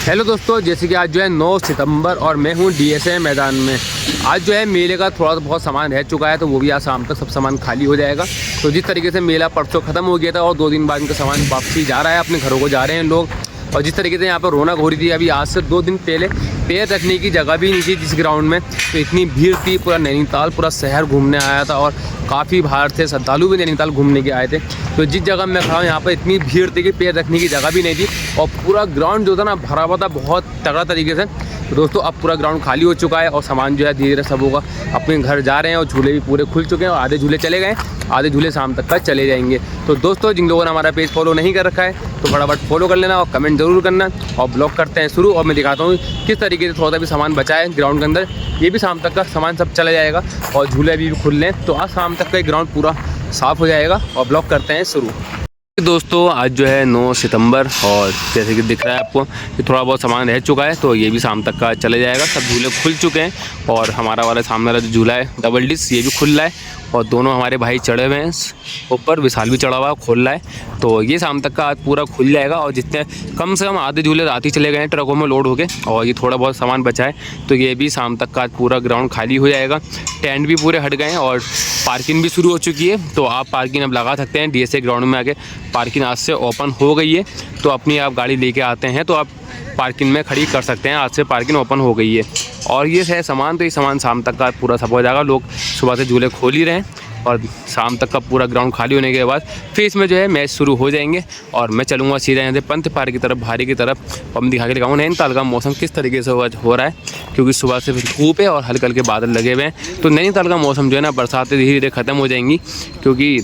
Hello दोस्तों, जैसे कि आज जो है 9 सितंबर और मैं हूँ DSA मैदान में। आज जो है मेले का थोड़ा बहुत सामान रह चुका है, तो वो भी आज शाम तक सब सामान खाली हो जाएगा। तो जिस तरीके से मेला परसों ख़त्म हो गया था और 2 दिन बाद इनका सामान वापसी जा रहा है, अपने घरों को जा रहे हैं लोग। और जिस तरीके से यहाँ पर रौनक हो रही थी, अभी आज से 2 दिन पहले पैर रखने की जगह भी नहीं थी जिस ग्राउंड में, तो इतनी भीड़ थी। पूरा नैनीताल पूरा शहर घूमने आया था और काफ़ी बाहर से श्रद्धालु भी नैनीताल घूमने के आए थे। तो जिस जगह मैं खड़ा हूँ यहाँ पर इतनी भीड़ थी कि पैर रखने की जगह भी नहीं थी और पूरा ग्राउंड जो था ना भरा हुआ था बहुत तगड़ा तरीके से। तो दोस्तों अब पूरा ग्राउंड खाली हो चुका है और सामान जो है धीरे धीरे सब होगा अपने घर जा रहे हैं और झूले भी पूरे खुल चुके हैं और आधे झूले चले गए, आधे झूले शाम तक का चले जाएंगे। तो दोस्तों जिन लोगों ने हमारा पेज फॉलो नहीं कर रखा है तो फटाफट फॉलो कर लेना और कमेंट जरूर करना। और ब्लॉग करते हैं शुरू और मैं दिखाता हूँ किस तरीके से थोड़ा सा भी सामान बचा है ग्राउंड के अंदर। ये भी शाम तक का सामान सब चला जाएगा और झूले भी खुल लें, तो आज शाम तक का ग्राउंड पूरा साफ़ हो जाएगा। और ब्लॉग करते हैं शुरू। दोस्तों आज जो है 9 सितंबर और जैसे कि दिख रहा है आपको कि थोड़ा बहुत सामान रह चुका है, तो ये भी शाम तक का चले जाएगा। सब झूले खुल चुके हैं और हमारा वाला सामने वाला जो झूला है डबल डिस्क, ये भी खुल रहा है और दोनों हमारे भाई चढ़े हुए हैं ऊपर, विशाल भी चढ़ा हुआ है, खोल रहा है। तो ये शाम तक का आज पूरा खुल जाएगा और जितने कम से कम आधे झूले रात ही चले गए हैं ट्रकों में लोड होके, और ये थोड़ा बहुत सामान बचा है तो ये भी शाम तक का आज पूरा ग्राउंड खाली हो जाएगा। टेंट भी पूरे हट गए हैं और पार्किंग भी शुरू हो चुकी है, तो आप पार्किंग अब लगा सकते हैं। DSA ग्राउंड में आके पार्किंग आज से ओपन हो गई है, तो अपनी आप गाड़ी लेके आते हैं तो आप पार्किंग में खड़ी कर सकते हैं। आज से पार्किंग ओपन हो गई है और ये है सामान, तो ये सामान शाम तक का पूरा सब हो जाएगा। लोग सुबह से झूले खोल ही रहे हैं और शाम तक का पूरा ग्राउंड खाली होने के बाद फिर इसमें जो है मैच शुरू हो जाएंगे और मैं चलूँगा सीधा यहाँ से पंथ पार्क की तरफ, भारी की तरफ। और मैं दिखा के दिखाऊँ नैनीताल का मौसम किस तरीके से हो रहा है, क्योंकि सुबह से धूप है और हल्के हल्के बादल लगे हुए हैं। तो नैनीताल का मौसम जो है ना बरसातें धीरे धीरे ख़त्म हो जाएंगी, क्योंकि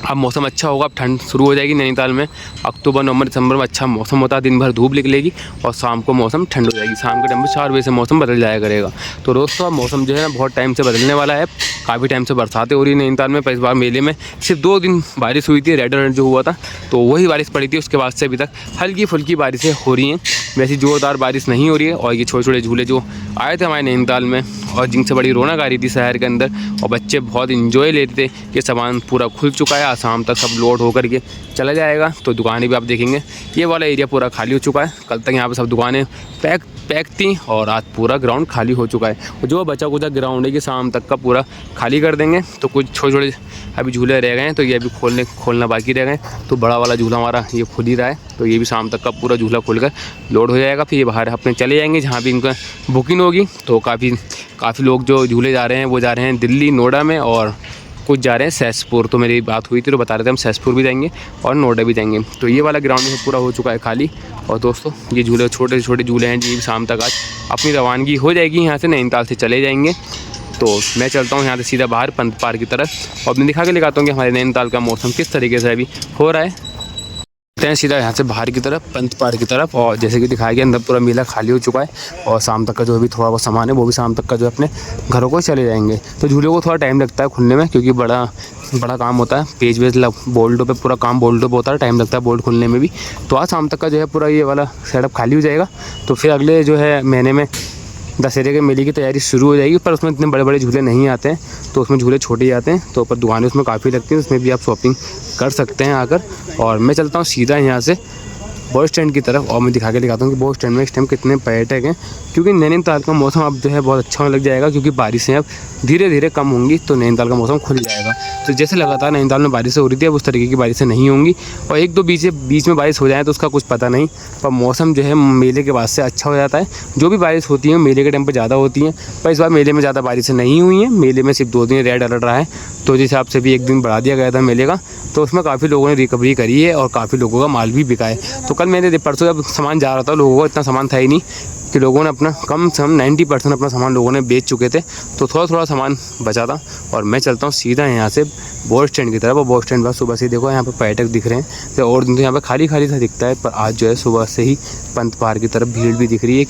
अब मौसम अच्छा होगा, अब ठंड शुरू हो जाएगी नैनीताल में। अक्टूबर नवंबर दिसंबर में अच्छा मौसम होता है, दिन भर धूप निकलेगी और शाम को मौसम ठंड हो जाएगी। शाम के टाइम पर 4 बजे से मौसम बदल जाया करेगा। तो दोस्तों अब मौसम जो है ना बहुत टाइम से बदलने वाला है। काफ़ी टाइम से बरसातें हो रही है नैनीताल में, पर इस बार मेले में सिर्फ 2 दिन बारिश हुई थी, रेड अलर्ट जो हुआ था तो वही बारिश पड़ी थी। उसके बाद से अभी तक हल्की फुल्की बारिशें हो रही हैं, वैसी ज़ोरदार बारिश नहीं हो रही है। और ये छोटे छोटे झूले जो आए थे हमारे नैनीताल में और जिनसे बड़ी रौनक आ रही थी शहर के अंदर और बच्चे बहुत इंजॉय लेते थे, ये सामान पूरा खुल चुका है। आज शाम तक सब लोड होकर के चला जाएगा। तो दुकानें भी आप देखेंगे ये वाला एरिया पूरा खाली हो चुका है। कल तक यहाँ पे सब दुकानें पैक थी और आज पूरा ग्राउंड खाली हो चुका है। और जो बचा कुछ ग्राउंड है कि शाम तक का पूरा खाली कर देंगे। तो कुछ छोटे छोटे अभी झूले रह गए हैं, तो ये अभी खोलना बाकी रह गए। तो बड़ा वाला झूला हमारा ये खुल ही रहा है, तो ये भी शाम तक का पूरा झूला खुलकर लोड हो जाएगा। फिर ये बाहर अपने चले जाएंगे जहाँ भी इनका बुकिंग होगी। तो काफ़ी लोग जो झूले जा रहे हैं वो जा रहे हैं दिल्ली नोएडा में और कुछ जा रहे हैं सहसपुर। तो मेरी बात हुई थी तो बता रहे थे हम सहसपुर भी जाएंगे और नोएडा भी जाएंगे। तो ये वाला ग्राउंड पूरा हो चुका है खाली। और दोस्तों ये झूले छोटे छोटे झूले हैं जी, शाम तक आज अपनी रवानगी हो जाएगी। यहाँ से नैनीताल से चले जाएंगे। तो मैं चलता हूँ यहाँ से सीधा बाहर पंथ पार्क की तरफ और मैं दिखा के दिखाता हूँ कि हमारे नैनीताल का मौसम किस तरीके से अभी हो रहा है। सीधा यहाँ से बाहर की तरफ पंथ पार्क की तरफ, और जैसे कि दिखाया गया अंदर पूरा मेला खाली हो चुका है और शाम तक का जो भी थोड़ा बहुत सामान है वो भी शाम तक का जो अपने घरों को चले जाएंगे। तो झूले को थोड़ा टाइम लगता है खुलने में, क्योंकि बड़ा काम होता है, पेज वेज बोल्टों पे पूरा काम बोल्टों पे होता है, टाइम लगता है बोल्ट खुलने में भी। तो आज शाम तक का जो है पूरा ये वाला सेटअप खाली हो जाएगा। तो फिर अगले जो है महीने में दशहरे के मेले की तैयारी शुरू हो जाएगी, पर उसमें इतने बड़े बड़े झूले नहीं आते हैं, तो उसमें झूले छोटे ही आते हैं। तो पर दुकानें उसमें काफ़ी लगती हैं, उसमें भी आप शॉपिंग कर सकते हैं आकर। और मैं चलता हूँ सीधा यहाँ से बस स्टैंड की तरफ और मैं दिखा के दिखाता हूँ कि बस स्टैंड में इस टाइम कितने पर्यटक हैं, क्योंकि नैनीताल का मौसम अब जो है बहुत अच्छा होने लग जाएगा, क्योंकि बारिशें अब धीरे धीरे कम होंगी तो नैनीताल का मौसम खुल जाएगा। तो जैसे लगातार नैनीताल में बारिशें हो रही थी अब उस तरीके की बारिशें नहीं होंगी, और 1-2 बीच में बारिश हो जाए तो उसका कुछ पता नहीं, पर मौसम जो है मेले के बाद से अच्छा हो जाता है। जो भी बारिश होती है मेले के टाइम पर ज़्यादा होती हैं, पर इस बार मेले में ज़्यादा बारिशें नहीं हुई हैं। मेले में सिर्फ 2 दिन रेड अलर्ट रहा है, तो जिस हिसाब से भी 1 दिन बढ़ा दिया गया था मेले का, तो उसमें काफ़ी लोगों ने रिकवरी करी है और काफ़ी लोगों का माल भी बिका है। तो कल मैंने परसों जब सामान जा रहा था, लोगों को इतना सामान था ही नहीं कि लोगों ने अपना कम से कम 90% अपना सामान लोगों ने बेच चुके थे, तो थोड़ा थोड़ा सामान बचा था। और मैं चलता हूँ सीधा यहाँ से बस स्टैंड की तरफ। और बस स्टैंड बस सुबह से देखो यहाँ पर पर्यटक दिख रहे हैं, तो और दिन तो यहाँ पर खाली खाली सा दिखता है, पर आज जो है सुबह से ही पंथ पार्क की तरफ भीड़ भी दिख रही है,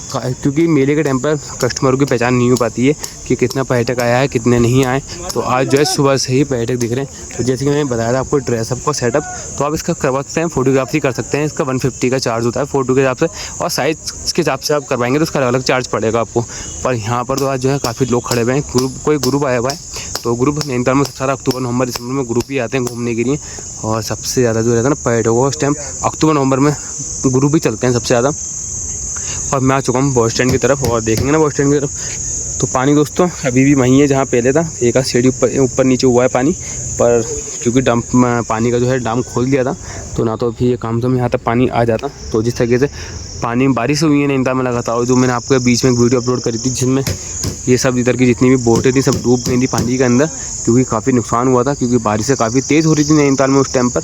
क्योंकि मेले के टाइम पर कस्टमरों की पहचान नहीं हो पाती है कि कितना पर्यटक आया है कितने नहीं आए। तो आज जो है सुबह से ही पर्यटक दिख रहे हैं। तो जैसे कि मैंने बताया था आपको ड्रेसअप का सेटअप, तो आप इसका करवा सकते हैं, फोटोग्राफी कर सकते हैं। इसका 150 का चार्ज होता है फ़ोटो के हिसाब से, और साइज़ के हिसाब से आप करवाएंगे तो उसका अलग चार्ज पड़ेगा आपको। पर यहाँ पर तो आज जो है काफ़ी लोग खड़े हुए हैं, कोई ग्रुप आया हुआ है, तो ग्रुप नैनीताल में सबसे ज़्यादा अक्टूबर नवंबर दिसंबर में ग्रुप ही आते हैं घूमने के लिए। और सबसे ज़्यादा जो रहता है ना पर्यटक उस टाइम अक्टूबर नवंबर में ग्रुप ही चलते हैं सबसे ज़्यादा। और मैं आ चुका हूँ बस स्टैंड की तरफ और देखेंगे ना बस स्टैंड की तरफ तो पानी दोस्तों अभी भी वहीं है जहाँ पहले था। एक सीढ़ी ऊपर नीचे हुआ है पानी, पर क्योंकि डंप पानी का जो है डैम खोल दिया था तो ना तो अभी ये काम से यहाँ तक पानी आ जाता। तो जिस तरीके से पानी बारिश हुई है नैनीताल में लगातार, और जो मैंने आपको बीच में एक वीडियो अपलोड करी थी जिसमें ये सब इधर की जितनी भी बोटें थी सब डूब गई थी पानी के अंदर, क्योंकि काफ़ी नुकसान हुआ था क्योंकि बारिश से काफ़ी तेज़ हो रही थी नैनीताल में उस टाइम पर।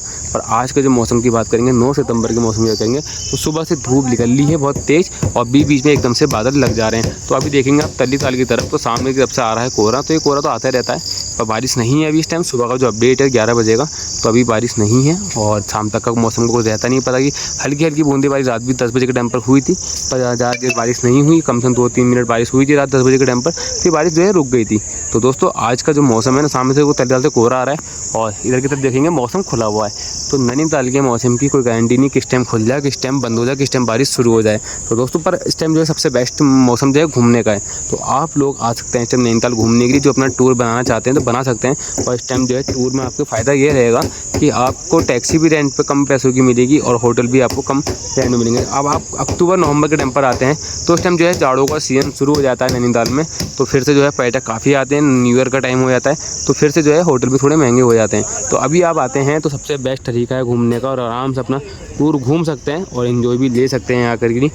आज के जो मौसम की बात करेंगे 9 सितंबर के मौसम की करेंगे तो सुबह से धूप निकल ली है बहुत तेज़ और बीच में एकदम से बादल लग जा रहे हैं। तो अभी देखेंगे आप तल्लीताल की तरफ तो सामने की तरफ से आ रहा है कोहरा, तो ये कोहरा तो आता ही रहता है पर बारिश नहीं है अभी इस टाइम। सुबह का जो अपडेट है 11 बजे का तो अभी बारिश नहीं है और शाम तक का मौसम को कुछ रहता नहीं पता कि हल्की हल्की बूंदी बारिश रात भी 10 बजे के टाइम पर हुई थी, पर ज़्यादा देर बारिश नहीं हुई, कम से कम 2-3 मिनट बारिश हुई थी रात 10 बजे के टाइम पर, फिर बारिश जो है रुक गई थी। तो दोस्तों आज का जो मौसम है ना सामने से वो तल्लीताल से कोहरा आ रहा है और इधर की तरफ देखेंगे मौसम खुला हुआ है। तो नैनीताल के मौसम की कोई गारंटी नहीं किस टाइम खुल जाए, किस टाइम बंद हो जाए, किस टाइम बारिश शुरू हो जाए। तो दोस्तों पर इस टाइम जो है सबसे बेस्ट मौसम जो है घूमने का है, तो आप लोग आ सकते हैं इस टाइम नैनीताल घूमने के लिए। जो अपना टूर बनाना चाहते हैं तो बना सकते हैं। और इस टाइम जो है टूर में आपको फ़ायदा ये रहेगा कि आपको टैक्सी भी रेंट पे कम पैसों की मिलेगी और होटल भी आपको कम रेंट में मिलेंगे। अब आप अक्टूबर नवंबर के टाइम पर आते हैं तो उस टाइम जो है जाड़ों का सीजन शुरू हो जाता है नैनीताल में, तो फिर से जो है पर्यटक काफ़ी आते हैं, न्यू ईयर का टाइम हो जाता है तो फिर से जो है होटल भी थोड़े महंगे हो जाते हैं। तो अभी आप आते हैं तो सबसे बेस्ट तरीका है घूमने का और आराम से अपना टूर घूम सकते हैं और एंजॉय भी ले सकते हैं आकर के।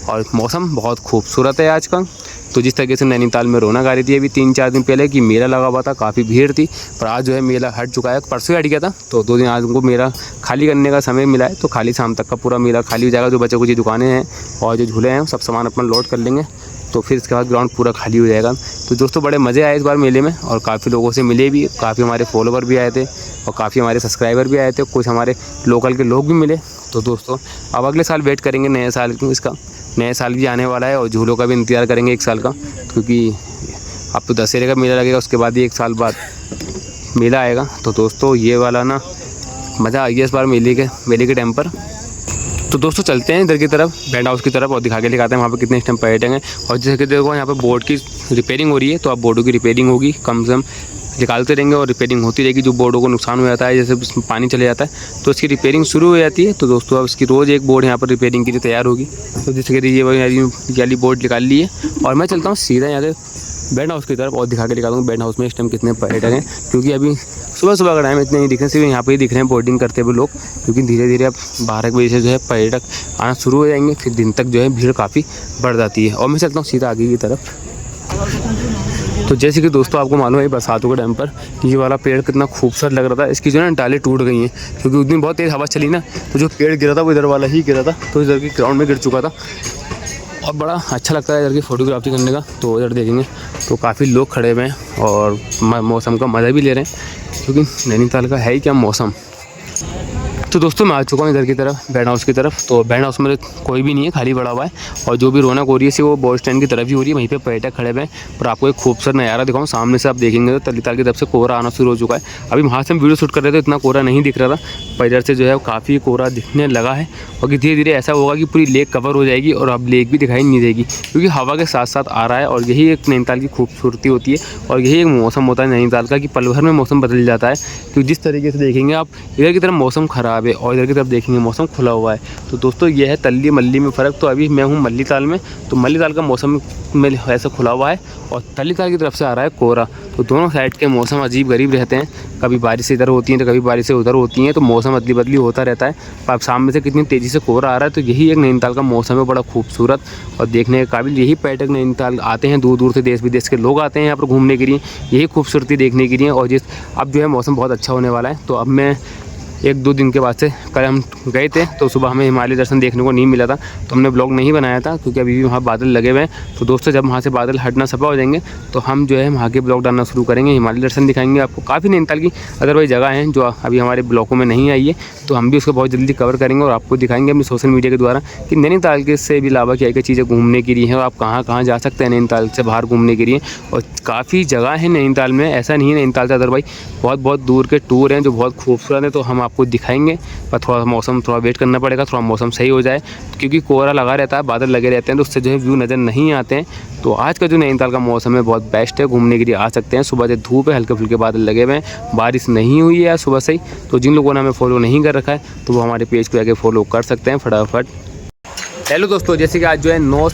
और मौसम बहुत खूबसूरत है आज का। तो जिस तरीके से नैनीताल में रौनक आ रही थी अभी 3-4 दिन पहले कि मेला लगा हुआ था, काफ़ी भीड़ थी, पर आज जो है मेला हट चुका है। परसों हट गया था तो 2 दिन आज उनको मेला खाली करने का समय मिला है, तो खाली शाम तक का पूरा मेला खाली हो जाएगा। जो बच्चों को जो दुकानें हैं और जो झूले हैं सब सामान अपना लोड कर लेंगे तो फिर इसके बाद ग्राउंड पूरा खाली हो जाएगा। तो दोस्तों बड़े मज़े आए इस बार मेले में और काफ़ी लोगों से मिले भी, काफ़ी हमारे फॉलोवर भी आए थे और काफ़ी हमारे सब्सक्राइबर भी आए थे, कुछ हमारे लोकल के लोग भी मिले। तो दोस्तों अब अगले साल वेट करेंगे नए साल की, इसका नए साल भी आने वाला है और झूलों का भी इंतज़ार करेंगे 1 साल का, क्योंकि अब तो दशहरे का मेला लगेगा उसके बाद ही 1 साल बाद मेला आएगा। तो दोस्तों ये वाला ना मज़ा आ गया इस बार मेले के टाइम पर। तो दोस्तों चलते हैं इधर की तरफ बैंड हाउस की तरफ और दिखा के दिखाते हैं वहाँ पे कितने इस टाइम पर्यटक हैं। और जैसे कि देखो यहाँ पे बोर्ड की रिपेयरिंग हो रही है, तो अब बोर्डों की रिपेयरिंग होगी, कम से कम निकालते रहेंगे और रिपेयरिंग होती रहेगी। जो बोर्डों को नुकसान हो जाता है जैसे उसमें पानी चले जाता है तो इसकी रिपेयरिंग शुरू हो जाती है। तो दोस्तों अब इसकी रोज़ एक बोर्ड यहाँ पर रिपेयरिंग के लिए तैयार होगी। तो जैसे कि ये वाली बोर्ड निकाल ली है और मैं चलता हूँ सीधा यहाँ से बैंड हाउस की तरफ और दिखा के दिखाता हूँ बैंड हाउस में इस टाइम कितने पर्यटक हैं, क्योंकि अभी सुबह का टाइम इतने नहीं दिख रहे, सिर्फ यहाँ पे ही दिख रहे हैं बोर्डिंग करते हुए लोग, क्योंकि धीरे धीरे अब 12 बजे से जो है पर्यटक आना शुरू हो जाएंगे, फिर दिन तक जो है भीड़ काफ़ी बढ़ जाती है। और मैं चलता हूँ सीधा आगे की तरफ। तो जैसे कि दोस्तों आपको मालूम है बरसातों के टाइम पर ये वाला पेड़ कितना खूबसूरत लग रहा था, इसकी जो है ना डालें टूट गई हैं क्योंकि उस दिन बहुत तेज़ हवा चली ना, तो जो पेड़ गिरा था वो इधर वाला ही गिरा था, तो इधर की ग्राउंड में गिर चुका था। और बड़ा अच्छा लगता है इधर की फ़ोटोग्राफी करने का। तो इधर देखेंगे तो काफ़ी लोग खड़े हुए हैं और मौसम का मज़ा भी ले रहे हैं, क्योंकि नैनीताल का है ही क्या मौसम। तो दोस्तों मैं आ चुका हूँ इधर की तरफ बैंड हाउस की तरफ। तो बैंड हाउस में कोई भी नहीं है, खाली पड़ा हुआ है और जो भी रौनक हो रही है सिर्फ वो बस स्टैंड की तरफ ही हो रही है, वहीं पे पर्यटक खड़े हुए हैं। और आपको एक खूबसूरत नज़ारा दिखाऊँ सामने से, आप देखेंगे तो तल्लीताल की तरफ से कोहरा आना शुरू हो चुका है। अभी वहाँ से हम वीडियो शूट कर रहे थे इतना कोहरा नहीं दिख रहा था, पर इधर से जो है काफ़ी कोहरा दिखने लगा है और धीरे धीरे ऐसा होगा कि पूरी लेक कवर हो जाएगी और अब लेक भी दिखाई नहीं देगी, क्योंकि हवा के साथ साथ आ रहा है। और यही एक नैनीताल की खूबसूरती होती है और यही एक मौसम होता है नैनीताल का कि पल भर में मौसम बदल जाता है। क्योंकि जिस तरीके से देखेंगे आप इधर की तरफ मौसम ख़राब है और इधर की तरफ देखेंगे मौसम खुला हुआ है। तो दोस्तों यह है तल्ली मल्ली में फ़र्क। तो अभी मैं हूँ मल्लीताल में, तो मल्लीताल का मौसम में ऐसा खुला हुआ है और तल्लीताल की तरफ से आ रहा है कोहरा। तो दोनों साइड के मौसम अजीब गरीब रहते हैं, कभी बारिश इधर होती है तो कभी बारिश उधर होती हैं, तो मौसम अदली बदली होता रहता है। अब सामने से कितनी तेज़ी से कोहरा आ रहा है, तो यही एक नैनीताल का मौसम है, बड़ा खूबसूरत और देखने के काबिल। यही पर्यटक नैनीताल आते हैं, दूर दूर से देश विदेश के लोग आते हैं यहाँ पर घूमने के लिए, यही खूबसूरती देखने के लिए। और अब जो है मौसम बहुत अच्छा होने वाला है। तो अब मैं 1-2 दिन के बाद से, कल हम गए थे तो सुबह हमें हिमालय दर्शन देखने को नहीं मिला था, तो हमने ब्लॉग नहीं बनाया था क्योंकि अभी भी वहाँ बादल लगे हुए हैं। तो दोस्तों जब वहाँ से बादल हटना सफा हो जाएंगे तो हम जो है वहाँ के ब्लॉग डालना शुरू करेंगे, हिमालय दर्शन दिखाएंगे आपको। काफ़ी नैनीताल की अदरवाइज जगह हैं जो अभी हमारे ब्लॉगों में नहीं आई है, तो हम भी उसको बहुत जल्दी कवर करेंगे और आपको दिखाएंगे अपनी सोशल मीडिया के द्वारा कि नैनीताल के से भी अलावा क्या क्या चीज़ें घूमने के लिए हैं और आप कहाँ कहाँ जा सकते हैं नैनीताल से बाहर घूमने के लिए और काफ़ी जगह है नैनीताल में, ऐसा नहीं है नैनीताल से अदरवाइज बहुत दूर के टूर हैं जो बहुत खूबसूरत हैं, तो हम आपको दिखाएंगे। पर थोड़ा मौसम थोड़ा वेट करना पड़ेगा, थोड़ा मौसम सही हो जाए, क्योंकि कोहरा लगा रहता है, बादल लगे रहते हैं, तो उससे जो है व्यू नज़र नहीं आते हैं। तो आज का जो नैनीताल का मौसम है बहुत बेस्ट है, घूमने के लिए आ सकते हैं। सुबह से धूप है, हल्के फुल्के बादल लगे हुए हैं, बारिश नहीं हुई है सुबह से ही। तो जिन लोगों ने हमें फॉलो नहीं कर रखा है तो वो हमारे पेज को जाके फॉलो कर सकते हैं फटाफट। हेलो दोस्तों, जैसे कि आज जो है 9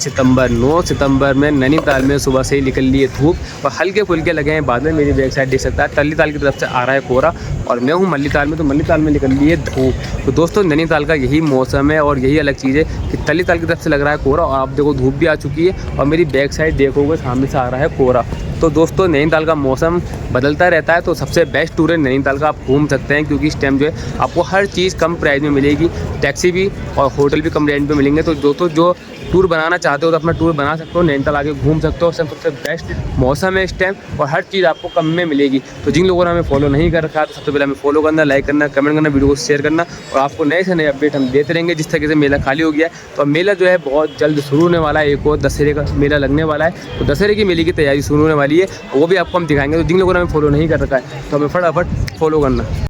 सितंबर में नैनीताल में सुबह से ही निकल लिए धूप और हल्के फुल्के लगे हैं बादल। मेरी बैक साइड देख सकता है, तल्लीताल की तरफ से आ रहा है कोहरा और मैं हूँ मल्लीताल में, तो मल्लीताल में निकल लिए धूप। तो दोस्तों नैनीताल का यही मौसम है और यही अलग चीज़ है कि तल्लीताल की तरफ से लग रहा है कोहरा और आप देखो धूप भी आ चुकी है और मेरी बैक साइड देखोगे सामने से आ रहा है कोहरा। तो दोस्तों नैनीताल का मौसम बदलता रहता है, तो सबसे बेस्ट टूर है नैनीताल का, आप घूम सकते हैं क्योंकि इस टाइम जो है आपको हर चीज़ कम प्राइस में मिलेगी, टैक्सी भी और होटल भी कम रेंट पे मिलेंगे। तो दोस्तों जो टूर बनाना चाहते हो तो अपना टूर बना सकते हो, नैनीताल आके घूम सकते हो। सबसे बेस्ट मौसम है इस टाइम और हर चीज़ आपको कम में मिलेगी। तो जिन लोगों ने हमें फॉलो नहीं कर रखा है तो सबसे पहले हमें फॉलो करना, लाइक करना, कमेंट करना, वीडियो को शेयर करना और आपको नए से नए अपडेट हम देते रहेंगे। जिस तरीके से मेला खाली हो गया है तो मेला जो है बहुत जल्द शुरू होने वाला है, एक और दशहरे का मेला लगने वाला है, तो दशहरे की मेले की तैयारी शुरू होने वाली है, वो भी आपको हम दिखाएंगे। तो जिन लोगों ने हमें फॉलो नहीं कर रखा है तो हमें फटाफट फॉलो करना।